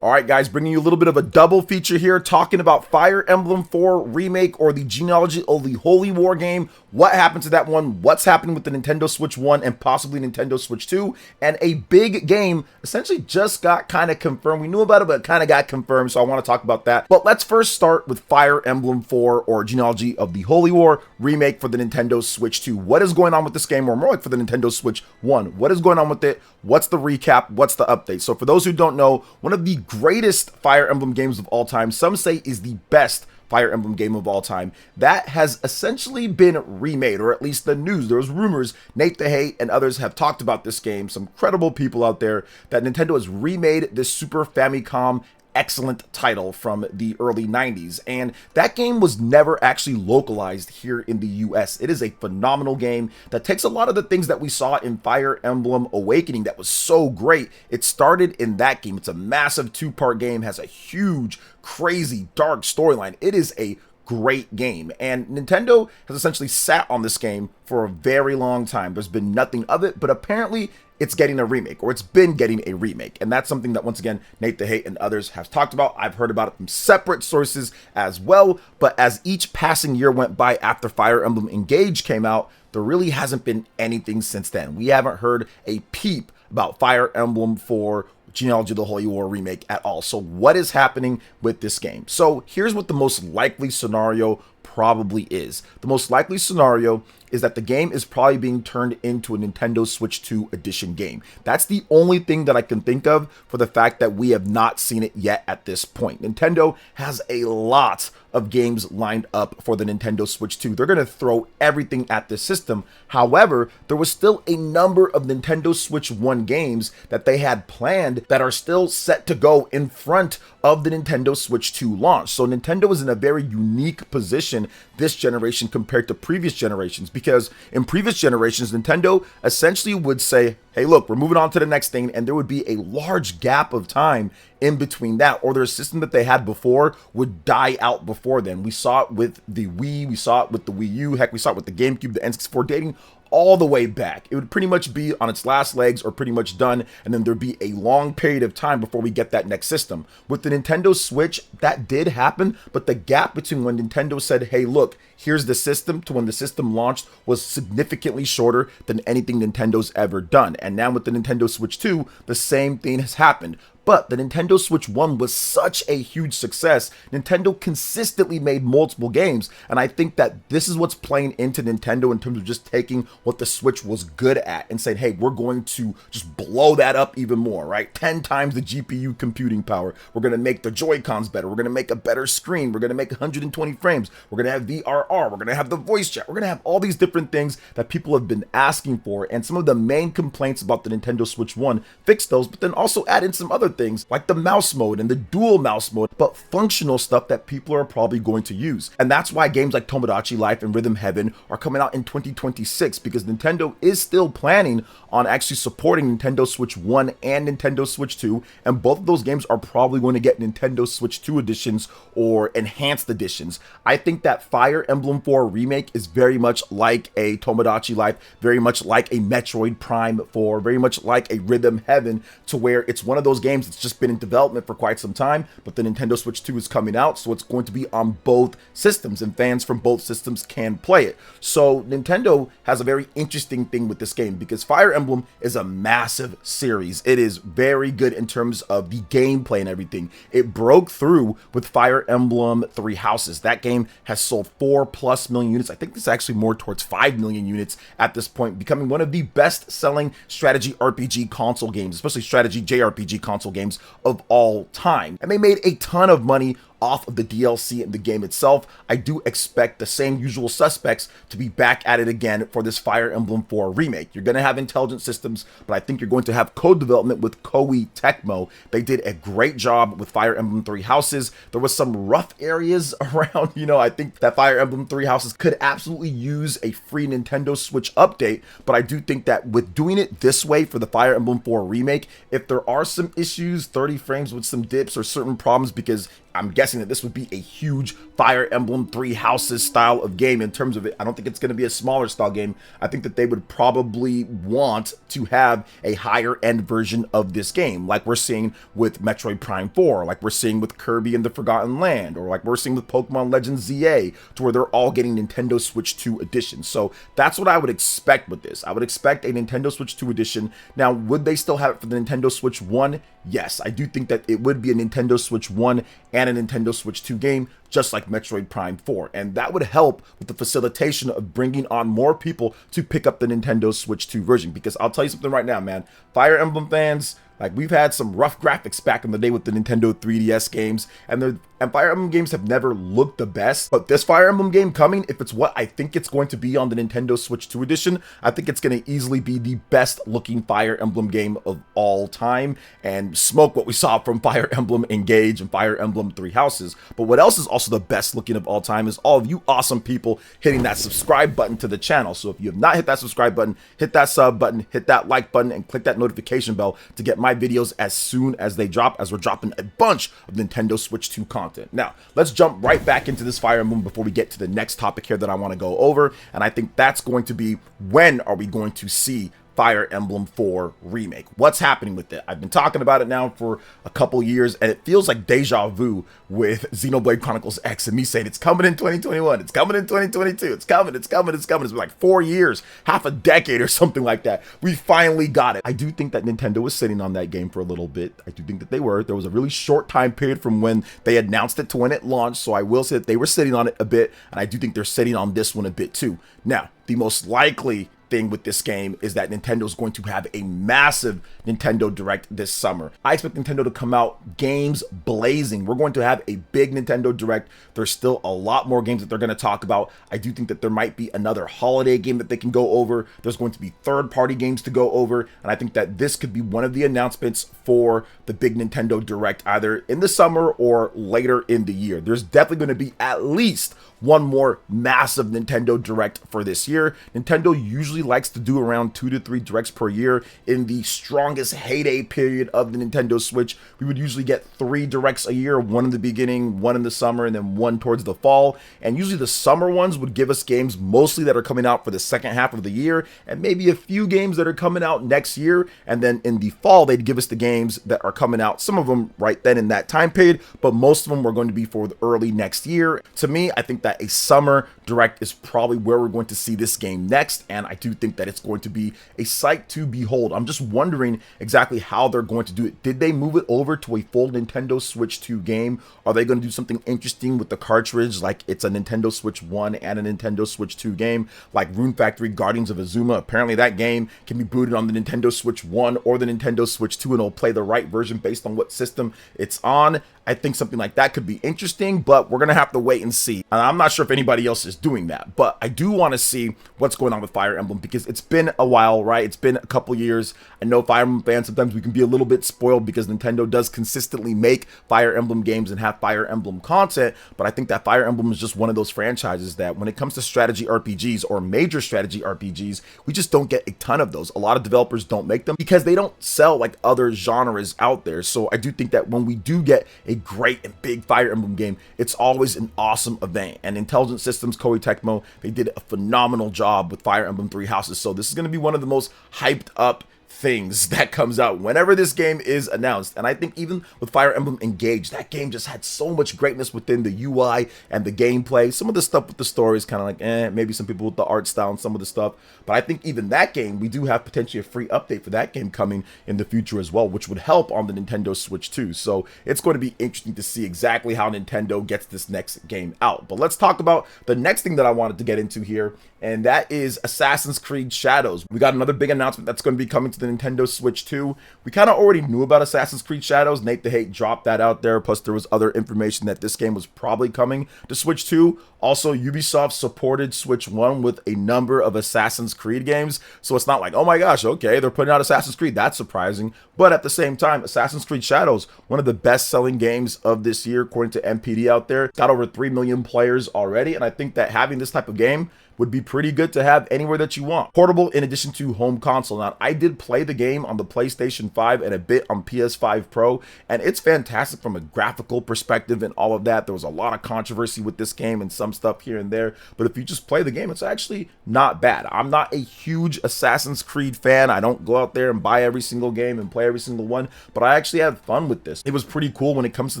All right, guys, bringing you a little bit of a double feature here, talking about Fire Emblem 4 Remake, or the Genealogy of the Holy War game. What happened to that one? What's happening with the Nintendo Switch 1 and possibly Nintendo Switch 2? And a big game essentially just got kind of confirmed. We knew about it, but it kind of got confirmed, so I want to talk about that. But let's first start with Fire Emblem 4, or Genealogy of the Holy War Remake for the Nintendo Switch 2. What is going on with this game, or more like for the Nintendo Switch 1? What is going on with it? What's the recap? What's the update? So for those who don't know, one of the greatest Fire Emblem games of all time, some say is the best Fire Emblem game of all time, that has essentially been remade, or at least the news. There's rumors, Nate the Hate and others have talked about this game, some credible people out there, that Nintendo has remade this Super Famicom excellent title from the early 90s, and that game was never actually localized here in the US. It is a phenomenal game that takes a lot of the things that we saw in Fire Emblem Awakening that was so great. It started in that game. It's a massive two-part game, has a huge, crazy, dark storyline. It is a great game, and Nintendo has essentially sat on this game for a very long time. There's been nothing of it, but apparently it's getting a remake, or it's been getting a remake. And that's something that, once again, Nate the Hate and others have talked about. I've heard about it from separate sources as well. But as each passing year went by after Fire Emblem Engage came out, there really hasn't been anything since then. We haven't heard a peep about Fire Emblem 4 Genealogy of the Holy War Remake at all. So what is happening with this game? So here's what the most likely scenario probably is. The most likely scenario is that the game is probably being turned into a Nintendo Switch 2 edition game. That's the only thing that I can think of for the fact that we have not seen it yet at this point. Nintendo has a lot of games lined up for the Nintendo Switch 2. They're going to throw everything at this system. However, there was still a number of Nintendo Switch 1 games that they had planned that are still set to go in front of the Nintendo Switch 2 launch. So Nintendo is in a very unique position this generation compared to previous generations, because in previous generations, Nintendo essentially would say, hey, look, we're moving on to the next thing, and there would be a large gap of time in between that, or their system that they had before would die out before then. We saw it with the Wii, we saw it with the Wii U, heck, we saw it with the GameCube, the N64, dating all the way back. It would pretty much be on its last legs or pretty much done, and then there'd be a long period of time before we get that next system. With the Nintendo Switch, that did happen, but the gap between when Nintendo said, hey, look, here's the system, to when the system launched was significantly shorter than anything Nintendo's ever done. And now with the Nintendo Switch 2, the same thing has happened. But the Nintendo Switch 1 was such a huge success. Nintendo consistently made multiple games, and I think that this is what's playing into Nintendo in terms of just taking what the Switch was good at and saying, hey, we're going to just blow that up even more, right? 10 times the GPU computing power. We're going to make the Joy-Cons better. We're going to make a better screen. We're going to make 120 frames. We're going to have VRR. We're going to have the voice chat. We're going to have all these different things that people have been asking for, and some of the main complaints about the Nintendo Switch 1, fix those, but then also add in some other things like the mouse mode and the dual mouse mode, but functional stuff that people are probably going to use. And that's why games like Tomodachi Life and Rhythm Heaven are coming out in 2026, because Nintendo is still planning on actually supporting Nintendo Switch 1 and Nintendo Switch 2, and both of those games are probably going to get Nintendo Switch 2 editions or enhanced editions. I think that Fire Emblem 4 Remake is very much like a Tomodachi Life, very much like a Metroid Prime 4, very much like a Rhythm Heaven, to where it's one of those games that's just been in development for quite some time, but the Nintendo Switch 2 is coming out, so it's going to be on both systems, and fans from both systems can play it. So Nintendo has a very interesting thing with this game, because Fire Emblem is a massive series. It is very good in terms of the gameplay and everything. It broke through with Fire Emblem Three Houses. That game has sold 4+ million units. I think it's actually more towards 5 million units at this point, becoming one of the best-selling strategy RPG console games, especially strategy JRPG console games of all time. And they made a ton of money off of the DLC and the game itself. I do expect the same usual suspects to be back at it again for this Fire Emblem 4 Remake. You're going to have intelligent systems, but I think you're going to have code development with Koei Tecmo. They did a great job with Fire Emblem Three Houses. There was some rough areas around, I think that Fire Emblem Three Houses could absolutely use a free Nintendo Switch update, but I do think that with doing it this way for the Fire Emblem 4 Remake, if there are some issues, 30 frames with some dips or certain problems, because I'm guessing that this would be a huge Fire Emblem Three Houses style of game in terms of it. I don't think it's going to be a smaller style game. I think that they would probably want to have a higher end version of this game, like we're seeing with Metroid Prime 4, like we're seeing with Kirby and the Forgotten Land, or like we're seeing with Pokemon Legends ZA, to where they're all getting Nintendo Switch 2 editions. So that's what I would expect with this. I would expect a Nintendo Switch 2 edition. Now, would they still have it for the Nintendo Switch 1? Yes, I do think that it would be a Nintendo Switch 1 and a Nintendo Switch 2 game, just like Metroid Prime 4. And that would help with the facilitation of bringing on more people to pick up the Nintendo Switch 2 version. Because I'll tell you something right now, man. Fire Emblem fans, like, we've had some rough graphics back in the day with the Nintendo 3DS games, and Fire Emblem games have never looked the best. But this Fire Emblem game coming, if it's what I think it's going to be on the Nintendo Switch 2 edition, I think it's going to easily be the best looking Fire Emblem game of all time, and smoke what we saw from Fire Emblem Engage and Fire Emblem Three Houses. But what else is also the best looking of all time is all of you awesome people hitting that subscribe button to the channel. So if you have not hit that subscribe button, hit that sub button, hit that like button, and click that notification bell to get my videos as soon as they drop, as we're dropping a bunch of Nintendo Switch 2 content. Now, let's jump right back into this Fire Emblem before we get to the next topic here that I want to go over, and I think that's going to be, when are we going to see Fire Emblem 4 Remake? What's happening with it? I've been talking about it now for a couple years, and it feels like deja vu with Xenoblade Chronicles X and me saying it's coming in 2021, it's coming in 2022, it's coming. It's been like 4 years, half a decade or something like that. We finally got it. I do think that Nintendo was sitting on that game for a little bit. I do think that they were. There was a really short time period from when they announced it to when it launched, so I will say that they were sitting on it a bit, and I do think they're sitting on this one a bit too. Now, the most likely thing with this game is that Nintendo is going to have a massive Nintendo Direct this summer. I expect Nintendo to come out games blazing. We're going to have a big Nintendo Direct. There's still a lot more games that they're going to talk about. I do think that there might be another holiday game that they can go over. There's going to be third-party games to go over, and I think that this could be one of the announcements for the big Nintendo Direct, either in the summer or later in the year. There's definitely going to be at least one more massive Nintendo Direct for this year. Nintendo usually likes to do around 2 to 3 Directs per year. In the strongest heyday period of the Nintendo Switch, we would usually get 3 Directs a year, one in the beginning, one in the summer, and then one towards the fall. And usually the summer ones would give us games mostly that are coming out for the second half of the year, and maybe a few games that are coming out next year. And then in the fall, they'd give us the games that are coming out, some of them right then in that time period, but most of them were going to be for the early next year. To me, I think that a summer Direct is probably where we're going to see this game next, and I do think that it's going to be a sight to behold. I'm just wondering exactly how they're going to do it. Did they move it over to a full Nintendo Switch 2 game? Are they going to do something interesting with the cartridge, like it's a Nintendo Switch 1 and a Nintendo Switch 2 game, like Rune Factory Guardians of Azuma? Apparently that game can be booted on the Nintendo Switch 1 or the Nintendo Switch 2, and it'll play the right version based on what system it's on. I think something like that could be interesting, but we're going to have to wait and see. And I'm not sure if anybody else is doing that, but I do want to see what's going on with Fire Emblem, because it's been a while, right? It's been a couple years. I know Fire Emblem fans, sometimes we can be a little bit spoiled because Nintendo does consistently make Fire Emblem games and have Fire Emblem content, but I think that Fire Emblem is just one of those franchises that when it comes to strategy RPGs or major strategy RPGs, we just don't get a ton of those. A lot of developers don't make them because they don't sell like other genres out there. So I do think that when we do get a great and big Fire Emblem game, it's always an awesome event. And Intelligent Systems, Koei Tecmo, they did a phenomenal job with Fire Emblem Three Houses. So this is going to be one of the most hyped up things that comes out whenever this game is announced. And I think even with Fire Emblem Engage, that game just had so much greatness within the UI and the gameplay. Some of the stuff with the story is kind of like, maybe some people with the art style and some of the stuff. But I think even that game, we do have potentially a free update for that game coming in the future as well, which would help on the Nintendo Switch too. So it's going to be interesting to see exactly how Nintendo gets this next game out. But let's talk about the next thing that I wanted to get into here, and that is Assassin's Creed Shadows. We got another big announcement that's going to be coming to the Nintendo Switch 2. We kind of already knew about Assassin's Creed Shadows. Nate the Hate dropped that out there. Plus, there was other information that this game was probably coming to Switch 2. Also, Ubisoft supported Switch 1 with a number of Assassin's Creed games. So it's not like, oh my gosh, okay, they're putting out Assassin's Creed. That's surprising. But at the same time, Assassin's Creed Shadows, one of the best-selling games of this year, according to MPD out there. Got over 3 million players already. And I think that having this type of game would be pretty good to have anywhere that you want. Portable in addition to home console. Now, I did play the game on the PlayStation 5 and a bit on PS5 Pro, and it's fantastic from a graphical perspective and all of that. There was a lot of controversy with this game and some stuff here and there, but if you just play the game, it's actually not bad. I'm not a huge Assassin's Creed fan. I don't go out there and buy every single game and play every single one, but I actually had fun with this. It was pretty cool when it comes to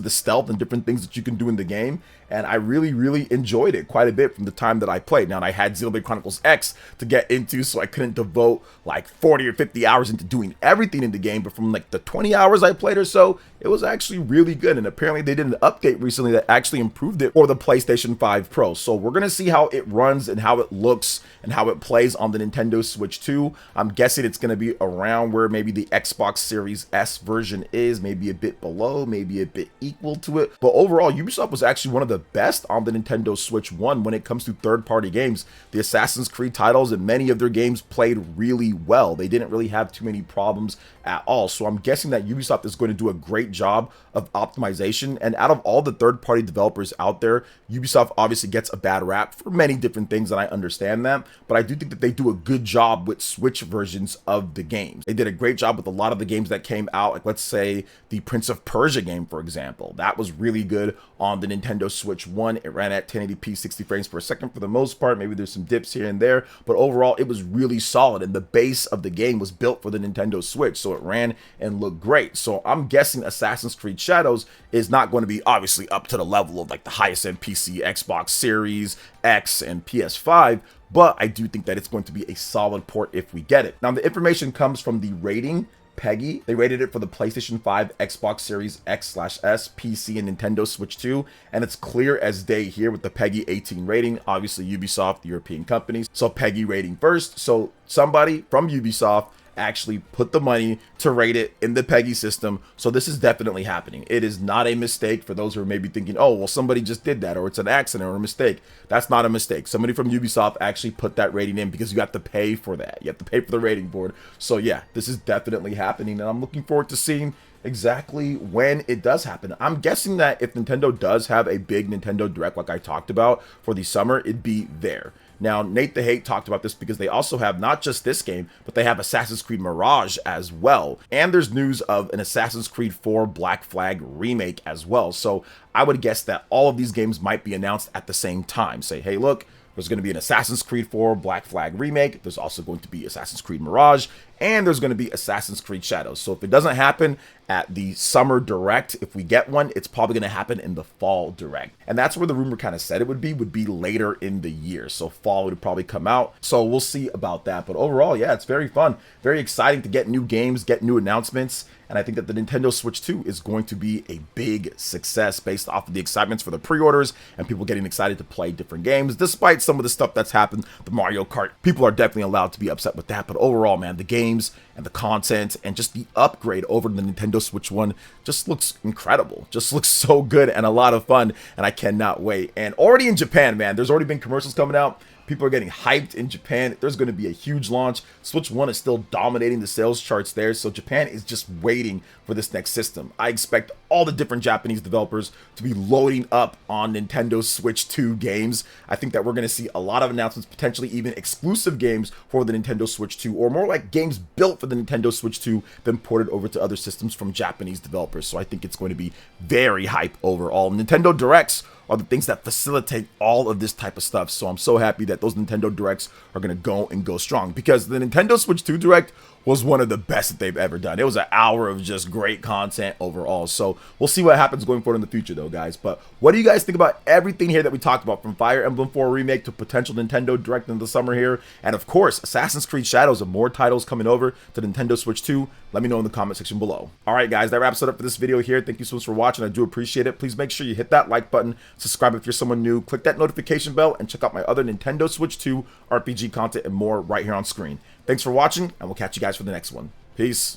the stealth and different things that you can do in the game, and I really enjoyed it quite a bit from the time that I played. Now, I had Xenoblade Chronicles X to get into, so I couldn't devote like 40 or 50 hours into doing everything in the game, but from like the 20 hours I played or so, it was actually really good. And apparently they did an update recently that actually improved it for the PlayStation 5 Pro. So we're gonna see how it runs and how it looks and how it plays on the Nintendo Switch 2. I'm guessing it's gonna be around where maybe the Xbox Series S version is, maybe a bit below, maybe a bit equal to it. But overall, Ubisoft was actually one of the best on the Nintendo Switch 1 when it comes to third-party games. The Assassin's Creed titles and many of their games played really well. They didn't really have too many problems at all. So I'm guessing that Ubisoft is going to do a great job of optimization. And out of all the third-party developers out there, Ubisoft obviously gets a bad rap for many different things, and I understand that. But I do think that they do a good job with Switch versions of the games. They did a great job with a lot of the games that came out, like let's say the Prince of Persia game, for example. That was really good on the Nintendo Switch 1. It ran at 1080p 60 frames per second for the most part. Maybe there's some dips here and there, but overall it was really solid, and the base of the game was built for the Nintendo Switch, so it ran and looked great. So I'm guessing Assassin's Creed Shadows is not going to be obviously up to the level of like the highest end PC, Xbox Series X and PS5, but I do think that it's going to be a solid port if we get it. Now, the information comes from the rating PEGI. They rated it for the PlayStation 5, Xbox Series X/S, PC, and Nintendo Switch 2, and it's clear as day here with the PEGI 18 rating. Obviously, Ubisoft, the European companies, so PEGI rating first. So somebody from Ubisoft actually put the money to rate it in the PEGI system. So this is definitely happening. It is not a mistake for those who are maybe thinking, oh, well, somebody just did that, or it's an accident or a mistake. That's not a mistake. Somebody from Ubisoft actually put that rating in because you have to pay for that. You have to pay for the rating board. So yeah, this is definitely happening, and I'm looking forward to seeing exactly when it does happen. I'm guessing that if Nintendo does have a big Nintendo Direct like I talked about for the summer, it'd be there. Now, Nate the Hate talked about this because they also have not just this game, but they have Assassin's Creed Mirage as well. And there's news of an Assassin's Creed 4 Black Flag remake as well. So I would guess that all of these games might be announced at the same time. Say, hey, look, there's going to be an Assassin's Creed 4 Black Flag remake. There's also going to be Assassin's Creed Mirage, and there's going to be Assassin's Creed Shadows. So if it doesn't happen at the summer direct, if we get one, it's probably going to happen in the fall direct. And that's where the rumor kind of said it would be later in the year. So fall would probably come out. So we'll see about that. But overall, yeah, it's very fun, very exciting to get new games, get new announcements. And I think that the Nintendo Switch 2 is going to be a big success based off of the excitements for the pre-orders and people getting excited to play different games. Despite some of the stuff that's happened, the Mario Kart, people are definitely allowed to be upset with that. But overall, man, the games and the content and just the upgrade over the Nintendo Switch 1 just looks incredible. Just looks so good and a lot of fun, and I cannot wait. And already in Japan, man, there's already been commercials coming out. People are getting hyped in Japan. There's going to be a huge launch. Switch 1 is still dominating the sales charts there, so Japan is just waiting for this next system. I expect all the different Japanese developers to be loading up on Nintendo Switch 2 games. I think that we're going to see a lot of announcements, potentially even exclusive games for the Nintendo Switch 2, or more like games built for the Nintendo Switch 2 then ported over to other systems from Japanese developers. So I think it's going to be very hype overall. Nintendo Directs are the things that facilitate all of this type of stuff. So I'm so happy that those Nintendo Directs are going to go strong, because the Nintendo Switch 2 Direct was one of the best that they've ever done. It was an hour of just great content overall. So we'll see what happens going forward in the future though, guys. But what do you guys think about everything here that we talked about, from Fire Emblem 4 Remake to potential Nintendo Direct in the summer here? And of course, Assassin's Creed Shadows and more titles coming over to Nintendo Switch 2. Let me know in the comment section below. All right, guys, that wraps it up for this video here. Thank you so much for watching. I do appreciate it. Please make sure you hit that like button, subscribe if you're someone new, click that notification bell, and check out my other Nintendo Switch 2 RPG content and more right here on screen. Thanks for watching, and we'll catch you guys for the next one. Peace.